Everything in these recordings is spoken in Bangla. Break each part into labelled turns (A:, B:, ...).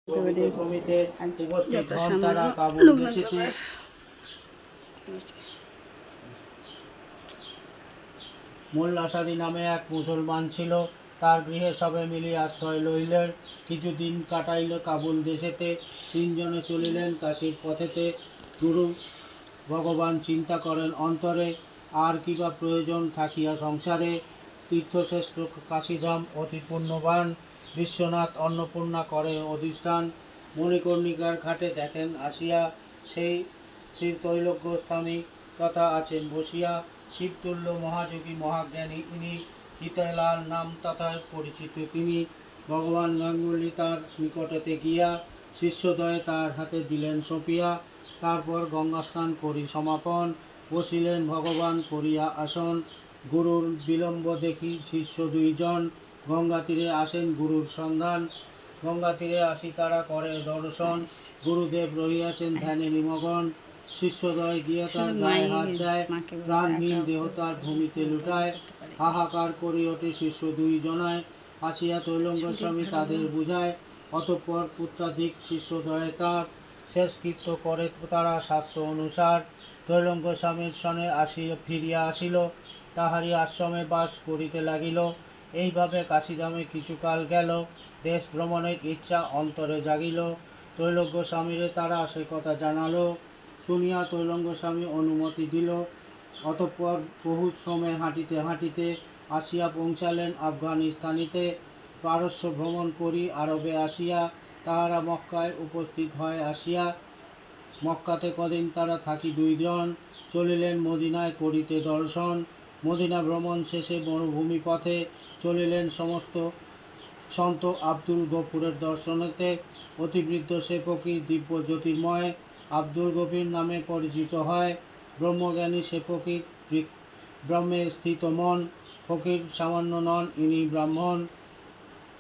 A: প্রভৃতি উপস্থিত হন তারা কাবুল দেশেতে। মোল্লা সাদি নামে এক মুসলমান ছিল, তার গৃহে সবে মিলিয়ে আশ্রয় লইলেন। কিছুদিন কাটাইল কাবুল দেশেতে। তিনজনে চলিলেন কাশীর পথেতে। গুরু ভগবান চিন্তা করেন অন্তরে, আর কিবা প্রয়োজন থাকিয়া সংসারে। তীর্থশ্রেষ্ঠ কাশীধাম অতি পুণ্যবান, বিশ্বনাথ অন্নপূর্ণা করে অধিষ্ঠান। মণিকর্ণিকার ঘাটে দেখেন আসিয়া, সেই শ্রী তৈলজ্ঞ স্বামী তথা আছেন বসিয়া। শিবতুল্য মহাযোগী মহাজ্ঞানী ইনি, হিতালাল নাম তথা পরিচিত তিনি। ভগবান গাঙ্গুলি তার নিকটেতে গিয়া, শিষ্যদ্বয়ে তার হাতে দিলেন সঁপিয়া। তারপর গঙ্গা স্নান করি সমাপন, বসিলেন ভগবান করিয়া আসন। গুরুর বিলম্ব দেখি শিষ্য দুইজন, গঙ্গা তীরে আসেন গুরুর সন্ধান। গঙ্গা তীরে আসি তারা করে দর্শন, গুরুদেব রহিয়াছেন ধ্যানে নিমগ্ন। শিষ্যদ্বয় গিয়া তার গায়ে হাত দেয়, প্রাণহীন দেহ তার ভূমিতে লুটায়। হাহাকার করি ওঠে শিষ্য দুইজনায়, আসিয়া তৈলঙ্গ স্বামী তাদের বুঝায়। অতঃপর পুত্রাধিক শিষ্যদ্বয়ে তার, শেষকৃত্য করে তারা শাস্ত্র অনুসার। তৈলঙ্গ স্বামীর সনে আসিয়া ফিরিয়া আসিল, তাহারই আশ্রমে বাস করিতে লাগিল। এইভাবে কাশীধামে কিছুকাল গেল, দেশ ভ্রমণের ইচ্ছা অন্তরে জাগিল। তৈলজ্ঞ স্বামীরে তারা সে কথা জানালো, শুনিয়া তৈলঙ্গ স্বামী অনুমতি দিল। অতঃপর বহু শ্রমে হাঁটিতে হাঁটিতে আসিয়া পৌঁছালেন আফগানিস্তানিতে। পারস্য ভ্রমণ করি আরবে আসিয়া, তাহারা মক্কায় উপস্থিত হয় আসিয়া। মক্কাতে কদিন তারা থাকি দুইজন, চলিলেন মদিনায় করিতে দর্শন। মদিনা ভ্রমণ শেষে মরুভূমি পথে চলিলেন সমস্ত সন্ত আব্দুল গফুরের দর্শনেতে। অতিবৃদ্ধ সে ফকির দিব্য জ্যোতির্ময়, আব্দুল গফির নামে পরিচিত হয়। ব্রহ্মজ্ঞানী সে ফকির, ব্রহ্মে স্থিত মন। ফকির সামান্য নন, ইনি ব্রাহ্মণ।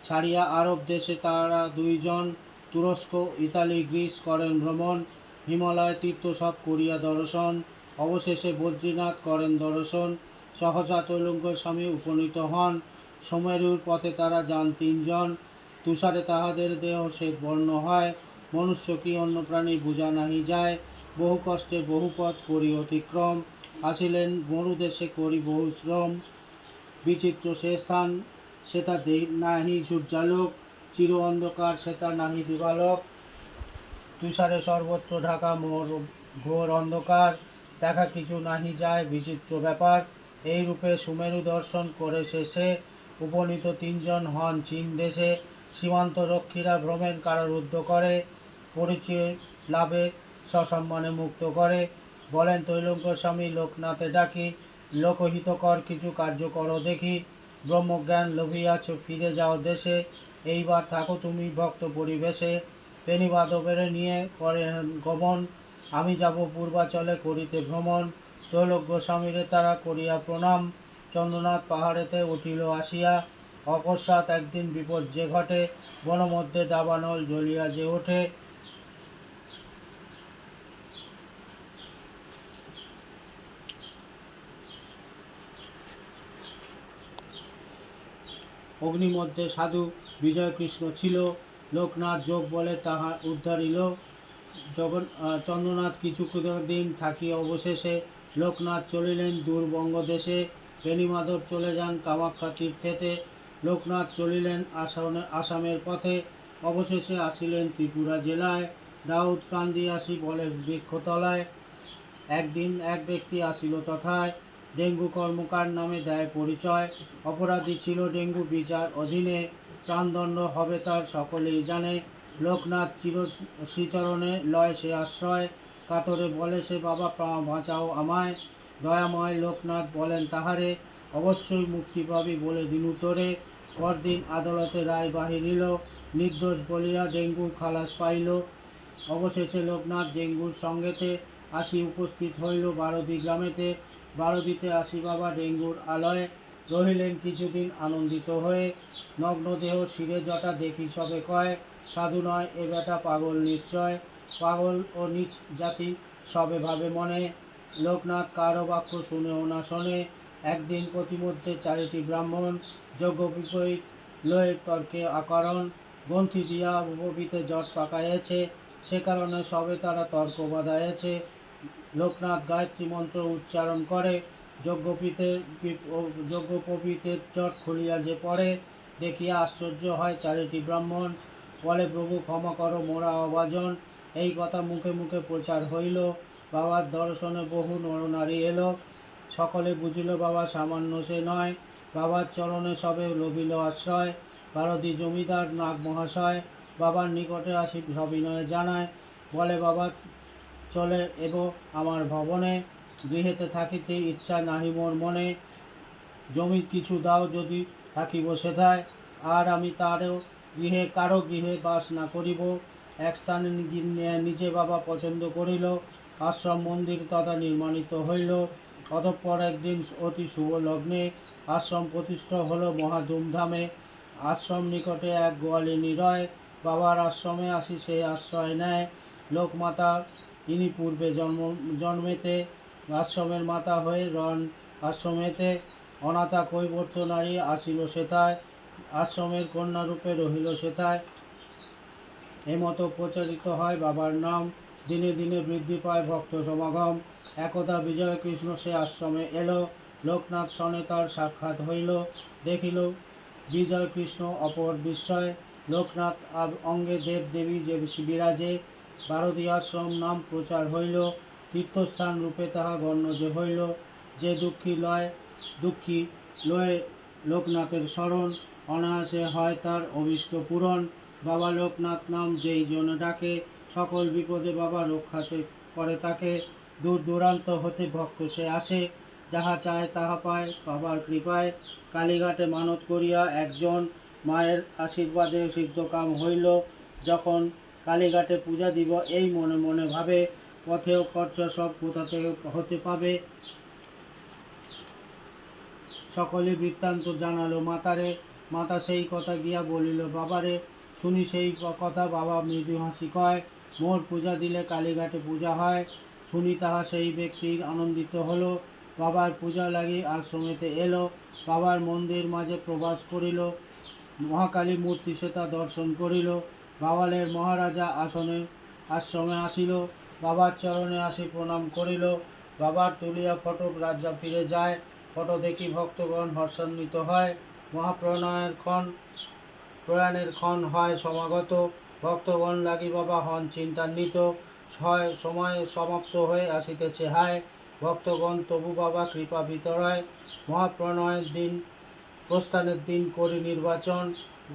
A: ছাড়িয়া আরব দেশে তারা দুইজন, তুরস্ক ইতালি গ্রিস করেন ভ্রমণ। হিমালয় তীর্থ সব করিয়া দর্শন, অবশেষে বদ্রীনাথ করেন দর্শন। সহসা তৈলঙ্গ স্বামী উপনীত হন, সুমেরুর পথে তারা যান তিনজন। তুষারে তাহাদের দেহ শ্বেত বর্ণ হয়, মনুষ্য কি অন্য প্রাণী বুঝা নাহি যায়। বহু কষ্টে বহু পথ করি অতিক্রম, আসিলেন মরুদেশে করি বহু শ্রম। বিচিত্র সে স্থান, সেটা নাহি সূর্যালোক, চির অন্ধকার সেটা নাহি দিবালোক। তুষারে সর্বত্র ঢাকা মোর ঘোর অন্ধকার, দেখা কিছু নাহি যায় বিচিত্র ব্যাপার। এই রূপে সুমেরু দর্শন করে শেষে, উপনীত তিনজন হন চীন দেশে। সীমান্ত রক্ষীরা ভ্রমের কারারুদ্ধ করে, পরিচয় লাভে সসম্মানে মুক্ত করে। বলেন তৈলঙ্গ স্বামী লোকনাথে ডাকি, লোকহিতকর কিছু কার্য করো দেখি। ব্রহ্মজ্ঞান লোভিয়াছ ফিরে যাও দেশে, এইবার থাকো তুমি ভক্ত পরিবেশে। প্রেণীবাদবের নিয়ে করে গমন, আমি যাব পূর্বাচলে করিতে ভ্রমণ। তৈলজ্ঞ স্বামীরে তারা করিয়া প্রণাম, চন্দ্রনাথ পাহাড়েতে উঠিল আসিয়া। অকস্মাৎ একদিন বিপদ যে ঘটে, বনমধ্যে দাবানল জ্বলিয়া যে ওঠে। অগ্নিমধ্যে সাধু বিজয়কৃষ্ণ ছিল, লোকনাথ যোগ বলে তাহা উদ্ধারিল। চন্দ্রনাথ কিছু দিন থাকিয়া অবশেষে, লোকনাথ চলিলেন দূর বঙ্গদেশে। বেণীমাধব চলে যান কামাখ্যা তীর্থেতে, লোকনাথ চলিলেন আসামের পথে। অবশেষে আসিলেন ত্রিপুরা জেলায়, দাউদকান্দি আসি বলে বৃক্ষতলায়। একদিন এক ব্যক্তি আসিল তথায়, ডেঙ্গু কর্মকার নামে দেয় পরিচয়। অপরাধী ছিল ডেঙ্গু বিচার অধীনে, প্রাণদণ্ড হবে তার সকলেই জানে। লোকনাথ শ্রীচরণে লয় সে আশ্রয়, কাতরে বলে সে বাবা বাঁচাও আমায়। দয়াময় লোকনাথ বলেন তাহারে, অবশ্যই মুক্তি পাবি বলে দিনু তোরে। পরদিন আদালতে রায় বাহিরিল, নির্দোষ বলিয়া ডেঙ্গু খালাস পাইল। অবশেষে লোকনাথ ডেঙ্গুর সঙ্গেতে আসি উপস্থিত হইল বারদি গ্রামেতে। বারদিতে আসি বাবা ডেঙ্গুর আলয়ে, রহিলেন কিছুদিন আনন্দিত হয়ে। নগ্নদেহ শিরে জটা দেখি সবে কয়, সাধু নয় এ বেটা পাগল নিশ্চয়। পাগল ও নীচ জাতি সবে ভাবে মনে, লোকনাথ কারো বাক্য শুনেও না শোনে। একদিন প্রতিমধ্যে চারিটি ব্রাহ্মণ, যজ্ঞ বিপরীত লয়ের তর্কে আকারণ। গ্রন্থি দিয়া উপবীতে জট পাকাইয়াছে, সে কারণে সবে তারা তর্ক বাধাইয়াছে। লোকনাথ গায়ত্রী মন্ত্র উচ্চারণ করে যজ্ঞোপবীতের জট খুলিয়া যে পড়ে, দেখিয়া আশ্চর্য হয় চারিটি ব্রাহ্মণ। বলে, প্রভু ক্ষমা করো, মোরা অভাজন। এই কথা মুখে মুখে প্রচার হইল। বাবার দর্শনে বহু নরনারী এলো। সকলে বুঝিল বাবা সামান্য সে নয়। বাবার চরণে সবে লভিল আশ্রয়। ভারতী জমিদার নাগ মহাশয় বাবার নিকটে আসি সবিনয়ে জানায়। বলে, বাবা চলে এব আমার ভবনে, গৃহেতে থাকিতে ইচ্ছা নাহি মোর মনে। জমি কিছু দাও যদি থাকিব সেথায়, আর আমি তারও গৃহে কারো গৃহে বাস না করিব। এক স্থানে নিজে বাবা পছন্দ করিল, আশ্রম মন্দির তথা নির্মাণিত হইল। অতঃপর একদিন অতি শুভ লগ্নে আশ্রম প্রতিষ্ঠা হলো মহা ধুমধামে। আশ্রম নিকটে এক গোয়ালিনী রয়, বাবার আশ্রমে আসি সে আশ্রয় নেয়। লোকমাতা ইনি পূর্বে জন্মেতে আশ্রমের মাতা হয়ে রন আশ্রমেতে। অনাথা কৈবর্ত নারী আসিল সেথায়, আশ্রমের কন্যারূপে রহিল সেথায়। এমতো প্রচারিত হয় বাবার নাম, দিনে দিনে বৃদ্ধি পায় ভক্ত সমাগম। একদা বিজয় কৃষ্ণ সে আশ্রমে এলো, লোকনাথ সনে তার সাক্ষাৎ হইল। দেখিল বিজয় কৃষ্ণ অপর বিস্ময়, লোকনাথ অঙ্গে দেব দেবী যে বিরাজে। ভারতী আশ্রম নাম প্রচার হইল, তীর্থস্থান রূপে তাহা গণ্য যে হইল। যে দুঃখী লয়ে লোকনাথের শরণ, অনায়াসে হয় তার অভীষ্ট পূরণ। বাবা লোকনাথ নাম যেই জনে ডাকে, সকল বিপদে বাবা রক্ষা করে তাকে। দূর দূরান্ত হতে ভক্ত সে আসে, যাহা চায় তাহা পায় বাবার কৃপায়। কালীঘাটে মানত করিয়া একজন, মায়ের আশীর্বাদে সিদ্ধকাম হইল। যখন কালীঘাটে পূজা দিব এই মনে মনে ভাবে, পথেও খরচা সব কোথা থেকে হতে পাবে। সকলে বৃত্তান্ত জানালো মাতারে, মাতা সেই কথা গিয়া বলিল বাবারে। শুনি সেই কথা বাবা মৃদু হাসি কয়, মোর পূজা দিলে কালীঘাটে পূজা হয়। শুনি তাহা সেই ব্যক্তির আনন্দিত হলো, বাবার পূজা লাগি আশ্রমেতে এলো। বাবার মন্দির মাঝে প্রবাস করিল, মহাকালী মূর্তি সে তা দর্শন করিল। বাওয়ালের মহারাজা আশ্রমে আসিল, বাবার চরণে আসি প্রণাম করিল। বাবার তুলিয়া ফটক রাজা ফিরে যায়, ফটো দেখি ভক্তগণ হর্ষান্বিত হয়। প্রয়াণের ক্ষণ হয় সমাগত, ভক্তগণ লাগি বাবা হন চিন্তান্বিত। সময় সমাপ্ত হয়ে আসিতেছে হায়, ভক্তগণ তবু বাবা কৃপা বিতরায়। মহাপ্রণয়ের দিন প্রস্থানের দিন করি নির্বাচন,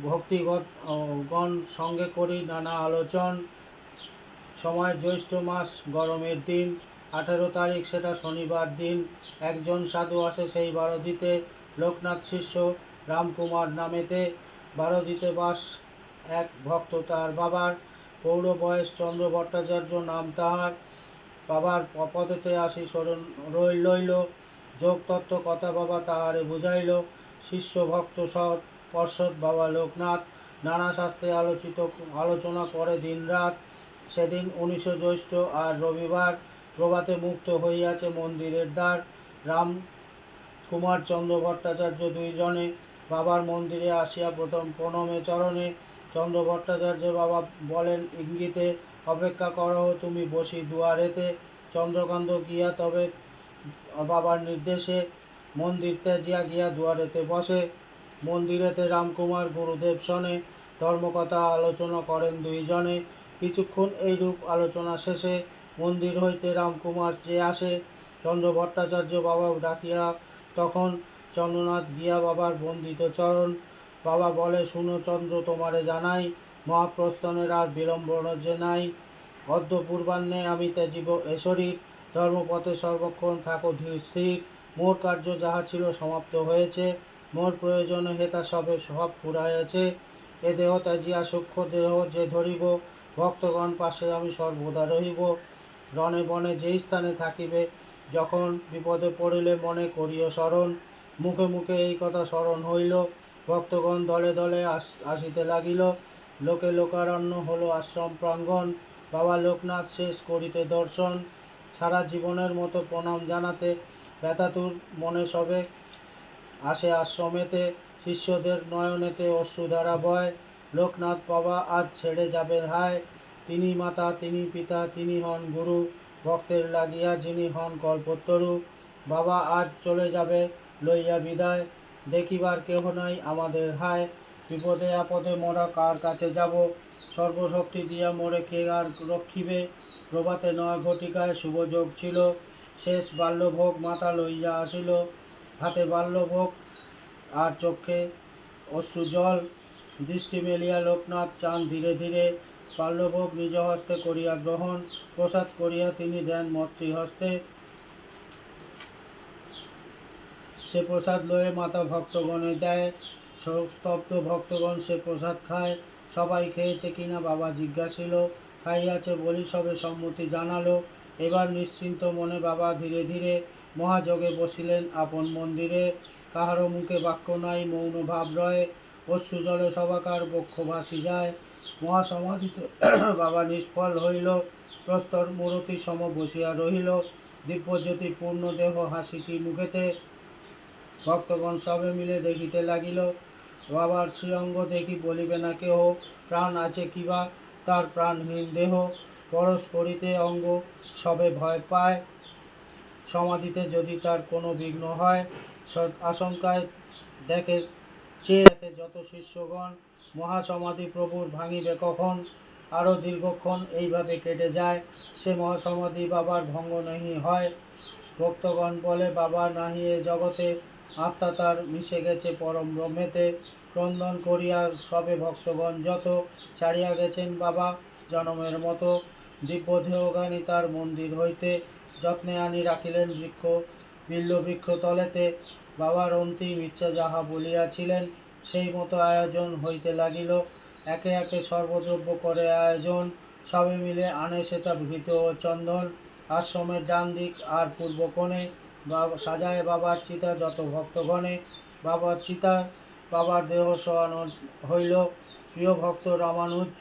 A: ভক্তিগণ সঙ্গে করি নানা আলোচন। সময় জ্যৈষ্ঠ মাস গরমের দিন, 18 তারিখ সেটা শনিবার দিন। একজন সাধু আসে সেই ভারতীতে, লোকনাথ শিষ্য রামকুমার নামেতে। ভারতীতে বাস এক ভক্ত তার বাবার, পৌর বয়স চন্দ্র ভট্টাচার্য নাম তাহার। বাবার পদেতে আসি শরণ লইল, যোগ তত্ত্ব কথা বাবা তাহারে বুঝাইল। শিষ্য ভক্ত পর্ষদ বাবা লোকনাথ, নানা শাস্ত্রে আলোচনা করে দিন রাত। সেদিন 19 জ্যৈষ্ঠ আর রবিবার, প্রভাতে মুক্ত হইয়াছে মন্দিরের দ্বার। রাম কুমার চন্দ্র ভট্টাচার্য দুইজনে বাবার মন্দিরে আসিয়া প্রথম প্রণমে চরণে। চন্দ্র ভট্টাচার্য বাবা বলেন ইঙ্গিতে, অপেক্ষা করো তুমি বসি দুয়ারেতে। চন্দ্রকান্ত গিয়া তবে বাবার নির্দেশে মন্দির ত্যাজিয়া গিয়া দুয়ারেতে বসে। মন্দিরেতে রামকুমার গুরুদেব শনে, ধর্মকথা আলোচনা করেন দুইজনে। কিছুক্ষণ এইরূপ আলোচনা শেষে মন্দির হইতে রামকুমার যে আসে, চন্দ্র ভট্টাচার্য বাবা ডাকিয়া তখন চন্দ্রনাথ গিয়া বাবার বন্দিত চরণ। বাবা বলে, শুনো চন্দ্র তোমারে জানাই, মহাপ্রস্থানের আর বিলম্ব যে নাই। অদ্য পূর্বাহ্নে আমি ত্যাজিব এ শরীর, ধর্মপথে সর্বক্ষণ থাকো ধীর স্থির। মোর কার্য যাহা ছিল সমাপ্ত হয়েছে, মোর প্রয়োজনে হেতা সব ফুরাইয়াছে। এ দেহ ত্যাজিয়া সূক্ষ্ম দেহ যে ধরিব, ভক্তগণ পাশে আমি সর্বদা রহিব। রণে বনে যেই স্থানে থাকিবে, যখন বিপদে পড়িলে মনে করিও স্মরণ। মুখে মুখে এই কথা স্মরণ হইল, ভক্তগণ দলে দলে আসিতে লাগিল। লোকে লোকারণ্য হলো আশ্রম প্রাঙ্গণ, বাবা লোকনাথ শেষ করিতে দর্শন। সারা জীবনের মতো প্রণাম জানাতে ব্যথাতুর মনে সবে আসে আশ্রমেতে। শিষ্যদের নয়নেতে অশ্রুধারা বয়, লোকনাথ বাবা আজ ছেড়ে যাবে হায়, তিনি মাতা তিনি পিতা তিনি হন গুরু, ভক্তের লাগিয়া যিনি হন কল্পতরু। বাবা আজ চলে যাবে লইয়া বিদায়, দেখিবার কেহ নাই আমাদের হায়। বিপদে আপদে মোরা কার কাছে যাব, সর্বশক্তি দিয়া মোরে কে আর রক্ষিবে। প্রভাতে 9 ঘটিকায় শুভযোগ ছিল, শেষ বাল্যভোগ মাতা লইয়া আসিল। হাতে বাল্যভোগ আর চক্ষে অশ্রু জল, দৃষ্টি মেলিয়া লোকনাথ চান ধীরে ধীরে। বাল্যভোগ নিজ হস্তে করিয়া গ্রহণ, প্রসাদ করিয়া তিনি দেন মাতৃহস্তে। সে প্রসাদ লয়ে মাতা ভক্তগণে দেয়, স্তব্ধ ভক্তগণ সে প্রসাদ খায়। সবাই খেয়েছে কিনা বাবা জিজ্ঞাসিল, খাইয়াছে বলি সবে সম্মতি জানালো। এবার নিশ্চিন্ত মনে বাবা ধীরে ধীরে মহাযোগে বসিলেন আপন মন্দিরে। কাহারও মুখে বাক্য নাই মৌন ভাব রয়, অশ্রু জলে সবাকার বক্ষ ভাসি যায়। মহাসমাধিতে বাবা নিষ্ফল হইল, প্রস্তর মূরতি সম বসিয়া রহিল। দিব্যজ্যোতি পূর্ণ দেহ হাসিটি মুখেতে, ভক্তগণ সবে মিলে দেখিতে লাগিল। বাবার শ্রীঅঙ্গ দেখি বলিবে না কেহ, প্রাণ আছে কিবা তার প্রাণহীন দেহ। পরশ করিতে অঙ্গ সবে ভয় পায়, সমাধিতে যদি তার কোনো বিঘ্ন হয়। আশঙ্কায় দেখে চেয়ে দেখে যত শিষ্যগণ, মহাসমাধি প্রভুর ভাঙিবে কখন। আরও দীর্ঘক্ষণ এইভাবে কেটে যায়, সে মহাসমাধি বাবার ভঙ্গ নাহি হয়। ভক্তগণ বলে বাবা নাহি এ জগতে, আত্মা তার মিশে গেছে পরম ব্রহ্মেতে। ক্রন্দন করিয়া সবে ভক্তগণ যত, ছাড়িয়া গেছেন বাবা জনমের মতো। দিব্য দেহগানী তার মন্দির হইতে, যত্নে আনি রাখিলেন বৃক্ষ বিল্ল বৃক্ষ তলেতে। বাবার অন্তিম ইচ্ছা যাহা বলিয়াছিলেন, সেই মতো আয়োজন হইতে লাগিল। একে একে সর্বদ্রব্য করে আয়োজন, সবে মিলে আনে সেটা ঘৃত ও চন্দন। আশ্রমের ডান দিক আর পূর্ব কোণে সাজায় বাবার চিতা যত ভক্তগণে। বাবার চিতা বাবার দেহ শোয়ানো হইল, প্রিয় ভক্ত রামানুজ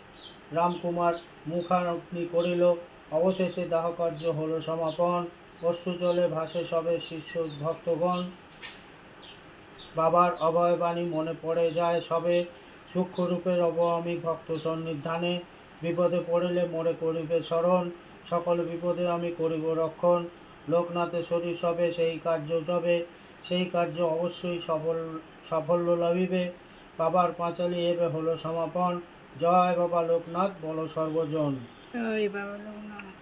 A: রামকুমার মুখাগ্নি করিল। অবশেষে দাহকার্য হল সমাপন, অশ্রুজলে ভাসে সবে শিষ্য ভক্তগণ। বাবার অভয়বাণী মনে পড়ে যায় সবে, সূক্ষ্মরূপে রব আমি ভক্ত সন্নিধানে। বিপদে পড়িলে মোরে করিবে স্মরণ, সকল বিপদে আমি করিব রক্ষণ। লোকনাথের শরীর সবে সেই কার্য যবে, সেই কার্য অবশ্যই সাফল্য লাভিবে। বাবার পাঁচালী এবে হলো সমাপন, জয় বাবা লোকনাথ বলো সর্বজন।
B: জয় বাবা লোকনাথ।